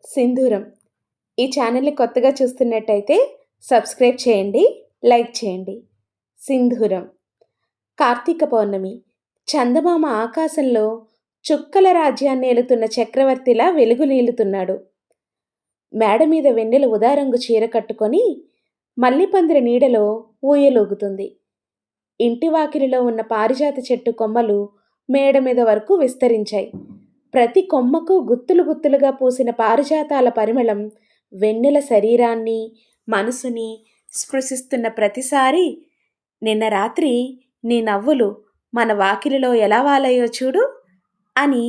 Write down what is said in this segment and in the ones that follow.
సింధూరం. ఈ ఛానల్ని కొత్తగా చూస్తున్నట్టయితే సబ్స్క్రైబ్ చేయండి, లైక్ చేయండి. సింధూరం. కార్తీక పౌర్ణమి. చందమామ ఆకాశంలో చుక్కల రాజ్యాన్ని ఏలుతున్న చక్రవర్తిలా వెలుగు నీలుతున్నాడు. మేడ మీద వెన్నెల ఉదారంగు చీర కట్టుకొని మల్లిపందిరి నీడలో ఊయలూగుతుంది. ఇంటి వాకిలిలో ఉన్న పారిజాత చెట్టు కొమ్మలు మేడ మీద వరకు విస్తరించాయి. ప్రతి కొమ్మకు గుత్తులు గుత్తులుగా పూసిన పారిజాతాల పరిమళం వెన్నెల శరీరాన్ని, మనసుని స్పృశిస్తున్న ప్రతిసారి నిన్న రాత్రి నీ నవ్వులు మన వాకిలిలో ఎలా వాలాయో చూడు అని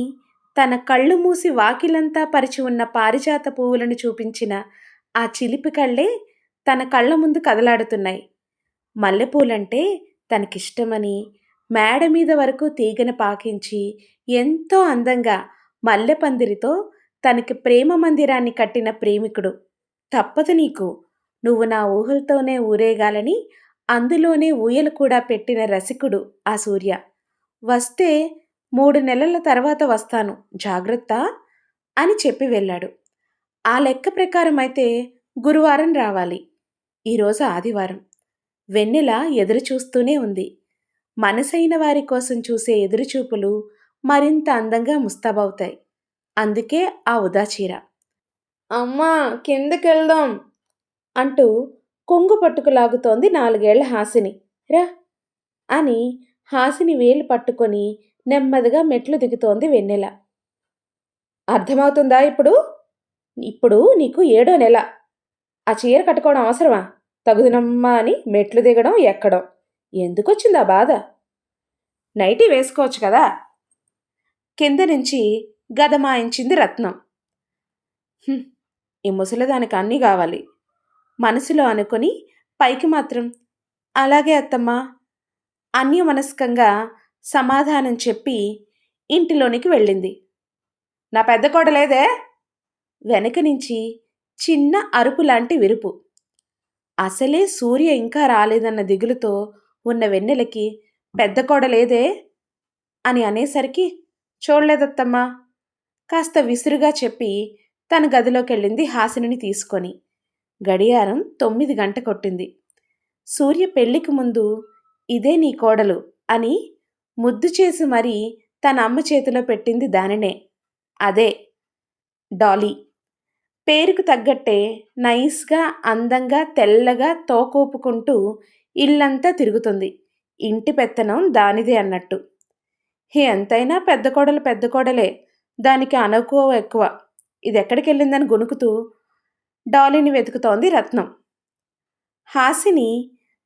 తన కళ్ళు మూసి వాకిలంతా పరిచి ఉన్న పారిజాత పువ్వులను చూపించిన ఆ చిలిపి కళ్ళే తన కళ్ళ ముందు కదలాడుతున్నాయి. మల్లెపూలంటే తనకిష్టమని మేడ మీద వరకు తీగన పాకించి ఎంతో అందంగా మల్లెపందిరితో తనకి ప్రేమ మందిరాన్ని కట్టిన ప్రేమికుడు. తప్పదు నీకు, నువ్వు నా ఊహలతోనే ఊరేగాలని అందులోనే ఊయలు కూడా పెట్టిన రసికుడు ఆ సూర్య. వస్తే 3 నెలల తర్వాత వస్తాను, జాగ్రత్త అని చెప్పి వెళ్ళాడు. ఆ లెక్క ప్రకారం అయితే గురువారం రావాలి. ఈరోజు ఆదివారం. వెన్నెల ఎదురు చూస్తూనే ఉంది. మనసైన వారి కోసం చూసే ఎదురుచూపులు మరింత అందంగా ముస్తాబవుతాయి. అందుకే ఆ ఉదాచీర. అమ్మా, కిందకెళ్దాం అంటూ కొంగు పట్టుకు లాగుతోంది 4 ఏళ్ల హాసిని. రా అని హాసిని వేలు పట్టుకొని నెమ్మదిగా మెట్లు దిగుతోంది వెన్నెల. అర్థమవుతుందా ఇప్పుడు? ఇప్పుడు నీకు 7వ నెల. ఆ చీర కట్టుకోవడం అవసరమా? తగుదునమ్మా అని మెట్లు దిగడం ఎక్కడం. ఎందుకొచ్చిందా బాధ? నైటీ వేసుకోవచ్చు కదా. కింద నుంచి గదమాయించింది రత్నం. ఈ ముసలిదానికి అన్నీ కావాలి మనసులో అనుకుని పైకి మాత్రం అలాగే అత్తమ్మా అన్యమనస్కంగా సమాధానం చెప్పి ఇంటిలోనికి వెళ్ళింది. నా పెద్ద కోడలేదే? వెనక నుంచి చిన్న అరుపు లాంటి విరుపు. అసలే సూర్య ఇంకా రాలేదన్న దిగులుతో ఉన్న వెన్నెలకి పెద్ద కోడలేదే అని అనేసరికి చూడలేదత్తమ్మా కాస్త విసురుగా చెప్పి తన గదిలోకెళ్ళింది హాసినిని తీసుకొని. గడియారం 9 గంట కొట్టింది. సూర్య పెళ్లికి ముందు ఇదే నీ కోడలు అని ముద్దు చేసి మరీ తన అమ్మ చేతిలో పెట్టింది దానినే. అదే డాలీ. పేరుకు తగ్గట్టే నైస్గా, అందంగా, తెల్లగా తోకూపుకుంటూ ఇల్లంతా తిరుగుతుంది. ఇంటి పెత్తనం దానిదే అన్నట్టు. ఎంతైనా పెద్ద కోడలు పెద్ద కోడలే, దానికి అనకువ ఎక్కువ. ఇది ఎక్కడికెళ్ళిందని గొణుకుతూ డాలీని వెతుకుతోంది రత్నం. హాసిని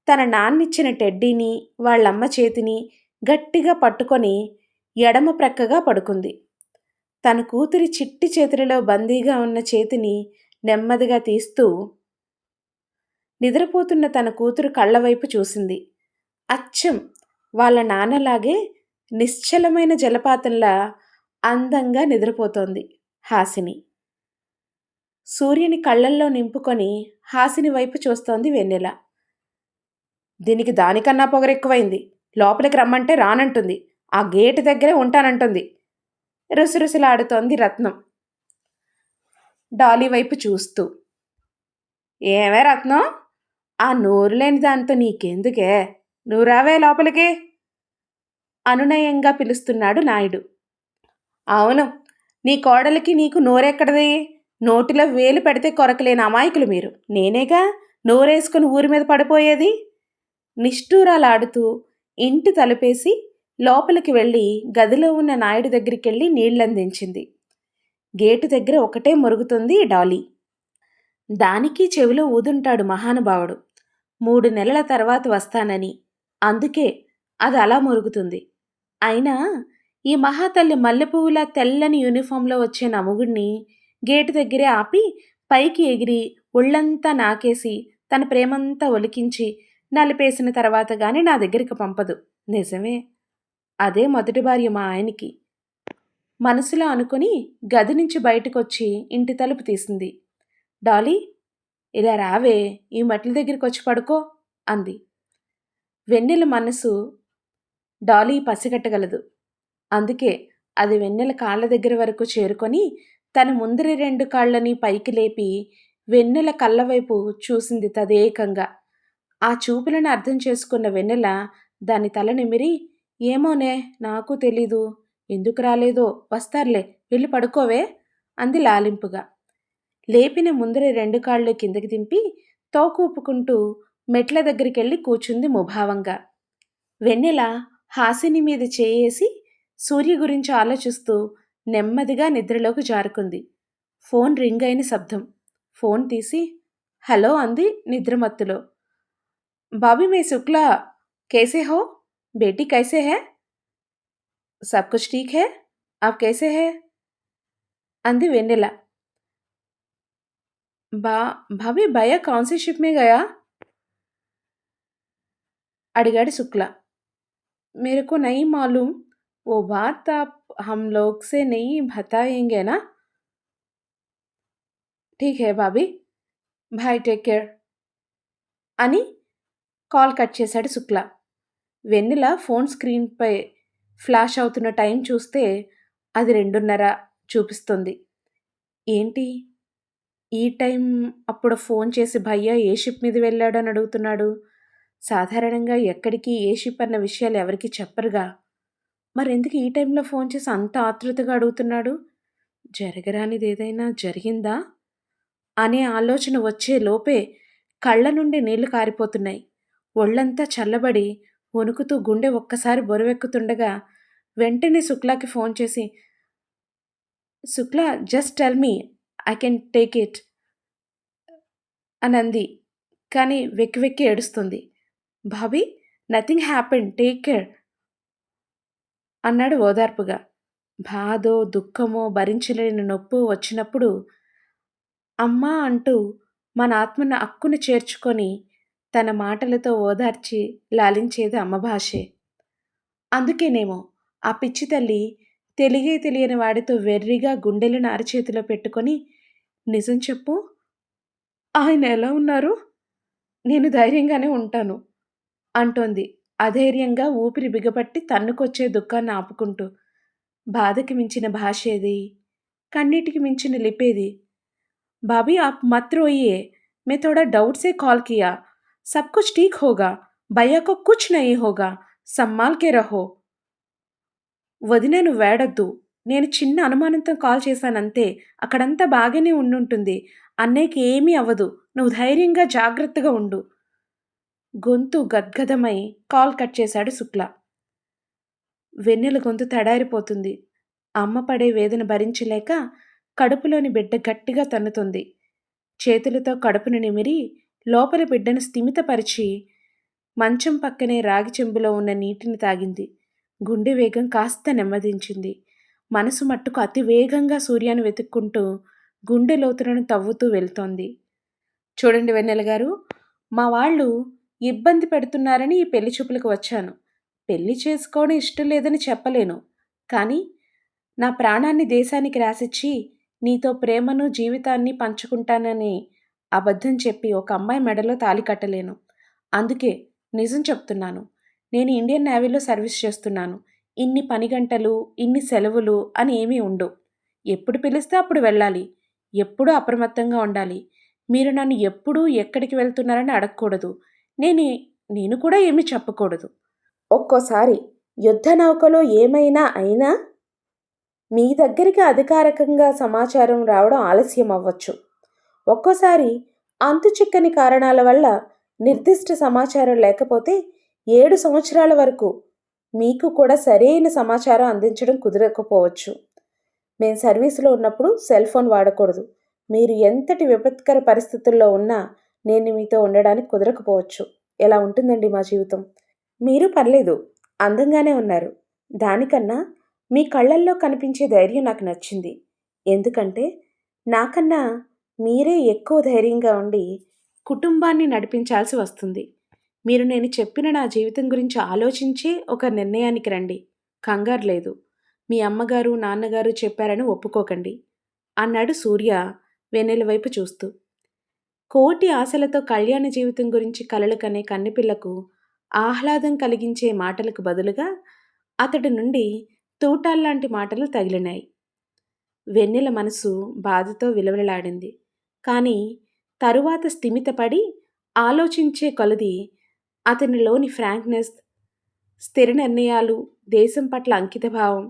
తన నాన్నిచ్చిన టెడ్డీని, వాళ్ళమ్మ చేతిని గట్టిగా పట్టుకొని ఎడమ ప్రక్కగా పడుకుంది. తన కూతురి చిట్టి చేతులలో బందీగా ఉన్న చేతిని నెమ్మదిగా తీస్తూ నిద్రపోతున్న తన కూతురు కళ్ళవైపు చూసింది. అచ్చం వాళ్ళ నాన్నలాగే నిశ్చలమైన జలపాతంలా అందంగా నిద్రపోతోంది హాసిని. సూర్యుని కళ్ళల్లో నింపుకొని హాసిని వైపు చూస్తోంది వెన్నెల. దీనికి దానికన్నా పొగరెక్కువైంది. లోపలికి రమ్మంటే రానంటుంది. ఆ గేటు దగ్గరే ఉంటానంటుంది. రుసరుసలాడుతోంది రత్నం డాలీ వైపు చూస్తూ. ఏమే రత్నం, ఆ నోరు లేని దాంతో నీకెందుకే? నువ్వు రావే లోపలికి అనునయంగా పిలుస్తున్నాడు నాయుడు. అవును, నీ కోడలికి నీకు నోరెక్కడది? నోటిలో వేలు పెడితే కొరకలేని అమాయకులు మీరు. నేనేగా నోరేసుకుని ఊరి మీద పడిపోయేది. నిష్ఠూరాలాడుతూ ఇంటి తలుపేసి లోపలికి వెళ్ళి గదిలో ఉన్న నాయుడు దగ్గరికెళ్ళి నీళ్లందించింది. గేటు దగ్గర ఒకటే మొరుగుతుంది డాలీ. దానికి చెవిలో ఊదుంటాడు మహానుభావుడు. 3 నెలల తర్వాత వస్తానని. అందుకే అది అలా మొరుగుతుంది. అయినా ఈ మహాతల్లి మల్లెపువ్వులా తెల్లని యూనిఫామ్లో వచ్చే నా మొగుడిని గేటు దగ్గరే ఆపి పైకి ఎగిరి ఒళ్ళంతా నాకేసి తన ప్రేమంతా ఒలికించి నలిపేసిన తర్వాత గాని నా దగ్గరికి పంపదు. నిజమే, అదే మొదటి భార్య మా ఆయనకి మనసులో అనుకుని గది నుంచి బయటకొచ్చి ఇంటి తలుపు తీసింది. డాలీ, ఇలా రావే, ఈ మెట్ల దగ్గరికి వచ్చి పడుకో అంది. వెన్నెల మనసు డాలీ పసిగట్టగలదు. అందుకే అది వెన్నెల కాళ్ళ దగ్గర వరకు చేరుకొని తన ముందరి 2 కాళ్ళని పైకి లేపి వెన్నెల కళ్ళవైపు చూసింది తదేకంగా. ఆ చూపులను అర్థం చేసుకున్న వెన్నెల దాని తల నిమిరి, "ఏమోనే నాకు తెలీదు. ఎందుకు రాలేదో వస్తారులే వెళ్ళి పడుకోవే" అంది లాలింపుగా. లేపిన ముందరి 2 కాళ్ళు కిందకి దింపి తోక ఊపుకుంటూ మెట్ల దగ్గరికెళ్ళి కూర్చుంది ముభావంగా. వెన్నెల హాసిని మీద చేయేసి సూర్య గురించి ఆలోచిస్తూ నెమ్మదిగా నిద్రలోకి జారుకుంది. ఫోన్ రింగ్ అయిన శబ్దం. ఫోన్ తీసి హలో అంది నిద్రమత్తులో. బాబీ మే శుక్లా कैसे हो बेटी कैसे है सब कुछ ठीक है आप कैसे है అంది వెన్నెల. బా భాబీ భయ్యా कौन सी शिप में गया అడిగాడు శుక్ల. मेरे को नहीं मालूम वो बात आप हम लोग से नहीं बताएंगे ना ठीक है भाभी బాయ్ టేక్ కేర్ అని కాల్ కట్ చేశాడు శుక్ల. వెన్నెల ఫోన్ స్క్రీన్పై ఫ్లాష్ అవుతున్న టైం చూస్తే అది 2:30 చూపిస్తుంది. ఏంటి ఈ టైం అప్పుడు ఫోన్ చేసి భయ్యా ఏ షిప్ మీద వెళ్ళాడని అడుగుతున్నాడు? సాధారణంగా ఎక్కడికి ఏ షిప్ అన్న విషయాలు ఎవరికీ చెప్పరుగా. మరెందుకు ఈ టైంలో ఫోన్ చేసి అంత ఆతృతగా అడుగుతున్నాడు? జరగరానిదేదైనా జరిగిందా అనే ఆలోచన వచ్చే లోపే కళ్ళ నుండి నీళ్లు కారిపోతున్నాయి. ఒళ్ళంతా చల్లబడి వణుకుతూ గుండె ఒక్కసారి బరువెక్కుతుండగా వెంటనే శుక్లాకి ఫోన్ చేసి, Shukla just tell me I can take it అనంది. కానీ వెక్కి వెక్కి ఏడుస్తుంది. Bhabhi nothing happen take care అన్నాడు ఓదార్పుగా. బాధో దుఃఖమో భరించలేని నొప్పో వచ్చినప్పుడు అమ్మా అంటూ మన ఆత్మను అక్కున చేర్చుకొని తన మాటలతో ఓదార్చి లాలించేది అమ్మ భాషే. అందుకేనేమో ఆ పిచ్చి తల్లి తెలియని వాడితో వెర్రిగా గుండెలను అరచేతిలో పెట్టుకొని, నిజం చెప్పు ఆయన ఎలా ఉన్నారు? నేను ధైర్యంగానే ఉంటాను అంటోంది అధైర్యంగా ఊపిరి బిగపట్టి తన్నుకొచ్చే దుఃఖాన్ని ఆపుకుంటూ. బాధకి మించిన భాషేది, కన్నీటికి మించిన లిపేది. भाभी आप मत रोइए मैं थोड़ा डाउट से कॉल किया सब कुछ ठीक होगा भैया को कुछ नहीं होगा सम्माल के रहो వదిన నువ్వు వేడొద్దు నేను చిన్న అనుమానంతో కాల్ చేశానంతే అక్కడంతా బాగానే ఉండుంటుంది అన్నయ్యకి ఏమీ అవ్వదు నువ్వు ధైర్యంగా జాగ్రత్తగా ఉండు గొంతు గద్గదమై కాల్ కట్ చేశాడు శుక్ల. వెన్నెల గొంతు తడారిపోతుంది. అమ్మ పడే వేదన భరించలేక కడుపులోని బిడ్డ గట్టిగా తన్నుతుంది. చేతులతో కడుపును నిమిరి లోపల బిడ్డను స్థిమితపరిచి మంచం పక్కనే రాగి చెంబులో ఉన్న నీటిని తాగింది. గుండె వేగం కాస్త నెమ్మదించింది. మనసు మట్టుకు అతి వేగంగా సూర్యాన్ని వెతుక్కుంటూ గుండె లోతులను తవ్వుతూ వెళ్తోంది. చూడండి వెన్నెల గారు, మా వాళ్ళు ఇబ్బంది పెడుతున్నారని ఈ పెళ్లి చూపులకు వచ్చాను. పెళ్లి చేసుకోవడం ఇష్టం లేదని చెప్పలేను. కానీ నా ప్రాణాన్ని దేశానికి రాసిచ్చి నీతో ప్రేమను జీవితాన్ని పంచుకుంటానని అబద్ధం చెప్పి ఒక అమ్మాయి మెడలో తాళి కట్టలేను. అందుకే నిజం చెప్తున్నాను. నేను ఇండియన్ నేవీలో సర్వీస్ చేస్తున్నాను. ఇన్ని పని గంటలు ఇన్ని సెలవులు అని ఏమీ ఉండవు. ఎప్పుడు పిలిస్తే అప్పుడు వెళ్ళాలి. ఎప్పుడూ అప్రమత్తంగా ఉండాలి. మీరు నన్ను ఎప్పుడూ ఎక్కడికి వెళ్తున్నారని అడగకూడదు. నేను కూడా ఏమీ చెప్పకూడదు. ఒక్కోసారి యుద్ధ నౌకలో ఏమైనా అయినా మీ దగ్గరికి అధికారికంగా సమాచారం రావడం ఆలస్యం అవ్వచ్చు. ఒక్కోసారి అంతుచిక్కని కారణాల వల్ల నిర్దిష్ట సమాచారం లేకపోతే 7 సంవత్సరాల వరకు మీకు కూడా సరైన సమాచారం అందించడం కుదరకపోవచ్చు. మేము సర్వీసులో ఉన్నప్పుడు సెల్ ఫోన్ వాడకూడదు. మీరు ఎంతటి విపత్కర పరిస్థితుల్లో ఉన్నా నేను మీతో ఉండడానికి కుదరకపోవచ్చు. ఎలా ఉంటుందండి మా జీవితం? మీరు పర్లేదు, అందంగానే ఉన్నారు. దానికన్నా మీ కళ్ళల్లో కనిపించే ధైర్యం నాకు నచ్చింది. ఎందుకంటే నాకన్నా మీరే ఎక్కువ ధైర్యంగా ఉండి కుటుంబాన్ని నడిపించాల్సి వస్తుంది. మీరు నేను చెప్పిన నా జీవితం గురించి ఆలోచించి ఒక నిర్ణయానికి రండి. కంగారు లేదు. మీ అమ్మగారు నాన్నగారు చెప్పారని ఒప్పుకోకండి అన్నాడు సూర్య వెన్నెల వైపు చూస్తూ. కోటి ఆశలతో కళ్యాణ జీవితం గురించి కలలు కనే కన్నెపిల్లకు ఆహ్లాదం కలిగించే మాటలకు బదులుగా అతడి నుండి తూటాల్లాంటి మాటలు తగిలినాయి. వెన్నెల మనసు బాధతో విలవిలలాడింది. కానీ తరువాత స్థిమితపడి ఆలోచించే కొలది అతనిలోని ఫ్రాంక్‌నెస్, స్థిర నిర్ణయాలు, దేశం పట్ల అంకితభావం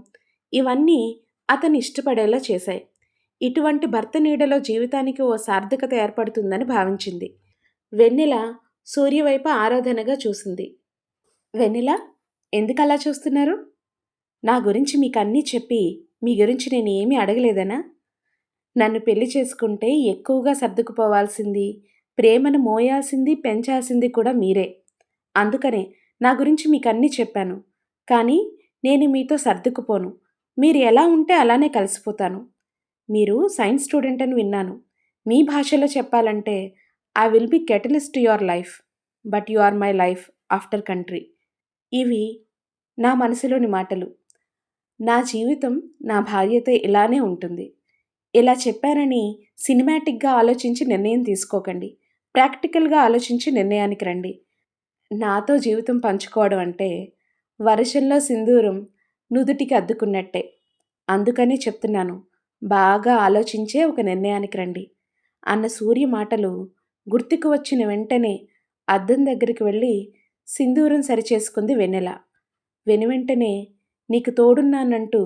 ఇవన్నీ అతన్ని ఇష్టపడేలా చేశాయి. ఇటువంటి భర్త నీడలో జీవితానికి ఓ సార్థకత ఏర్పడుతుందని భావించింది. వెన్నెల సూర్య వైపు ఆరాధనగా చూసింది. వెన్నెల, ఎందుకలా చూస్తున్నారు? నా గురించి మీకన్నీ చెప్పి, మీ గురించి నేను ఏమీ అడగలేదనా? నన్ను పెళ్లి చేసుకుంటే ఎక్కువగా సర్దుకుపోవాల్సింది, ప్రేమను మోయాల్సింది, పెంచాల్సింది కూడా మీరే. అందుకనే నా గురించి మీకన్నీ చెప్పాను. కానీ నేను మీతో సర్దుకుపోను. మీరు ఎలా ఉంటే అలానే కలిసిపోతాను. మీరు సైన్స్ స్టూడెంట్ అని విన్నాను. మీ భాషలో చెప్పాలంటే I will be catalyst to your life. But you are my life after country. ఇవి నా మనసులోని మాటలు. నా జీవితం నా భార్యతో ఇలానే ఉంటుంది. ఇలా చెప్పానని సినిమాటిక్‌గా ఆలోచించి నిర్ణయం తీసుకోకండి. ప్రాక్టికల్‌గా ఆలోచించి నిర్ణయానికి రండి. నాతో జీవితం పంచుకోవడం అంటే వర్షంలో సింధూరం నుదుటికి అద్దుకున్నట్టే. అందుకనే చెప్తున్నాను. బాగా ఆలోచించే ఒక నిర్ణయానికి రండి అన్న సూర్య మాటలు గుర్తుకు వచ్చిన వెంటనే అద్దం దగ్గరికి వెళ్ళి సింధూరం సరిచేసుకుంది వెన్నెల. వెనువెంటనే నీకు తోడున్నానంటూ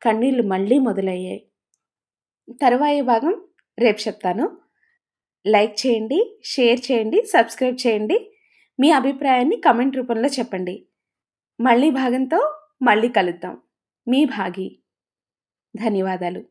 కన్నీళ్లు మళ్ళీ మొదలయ్యాయి. తరువాయి భాగం రేపు చెప్తాను. లైక్ చేయండి, షేర్ చేయండి, సబ్స్క్రైబ్ చేయండి. మీ అభిప్రాయాన్ని కామెంట్ రూపంలో చెప్పండి. మళ్ళీ భాగంతో మళ్ళీ కలుద్దాం. మీ భాగి. ధన్యవాదాలు.